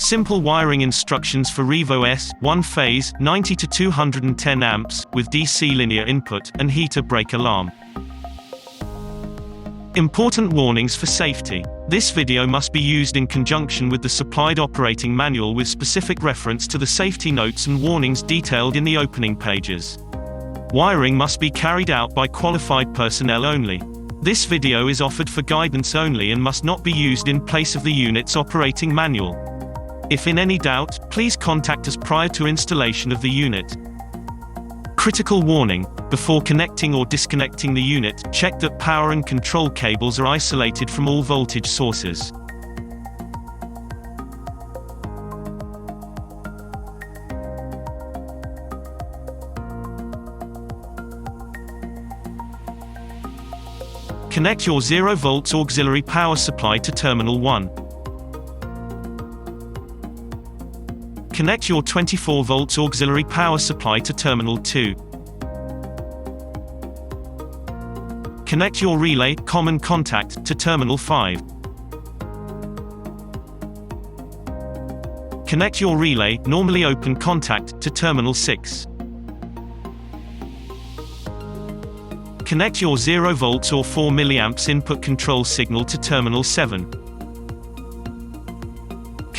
Simple wiring instructions for REVO-S, 1-phase, 90 to 210 amps, with DC linear input, and heater brake alarm. Important warnings for safety. This video must be used in conjunction with the supplied operating manual with specific reference to the safety notes and warnings detailed in the opening pages. Wiring must be carried out by qualified personnel only. This video is offered for guidance only and must not be used in place of the unit's operating manual. If in any doubt, please contact us prior to installation of the unit. Critical warning: before connecting or disconnecting the unit, check that power and control cables are isolated from all voltage sources. Connect your 0 volts auxiliary power supply to terminal 1. Connect your 24 volts auxiliary power supply to terminal 2. Connect your relay common contact to terminal 5. Connect your relay normally open contact to terminal 6. Connect your 0 volts or 4 milliamps input control signal to terminal 7.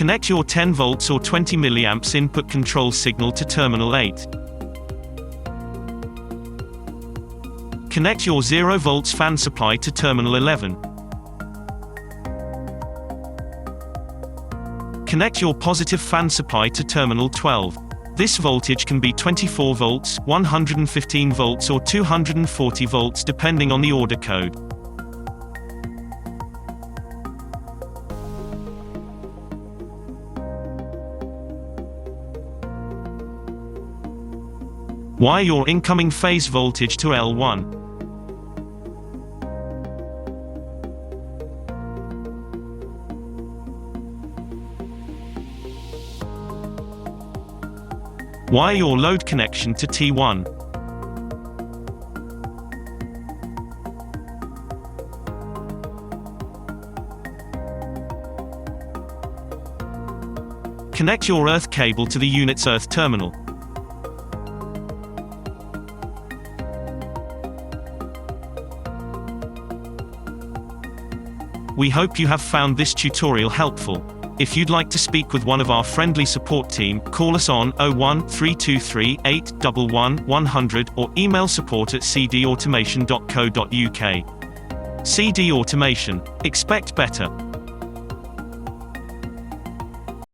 Connect your 10 volts or 20 milliamps input control signal to terminal 8. Connect your 0 volts fan supply to terminal 11. Connect your positive fan supply to terminal 12. This voltage can be 24 volts, 115 volts or 240 volts depending on the order code. Wire your incoming phase voltage to L1. Wire your load connection to T1. Connect your earth cable to the unit's earth terminal. We hope you have found this tutorial helpful. If you'd like to speak with one of our friendly support team, call us on 01 323 811 100 or email support@cdautomation.co.uk. CD Automation. Expect better.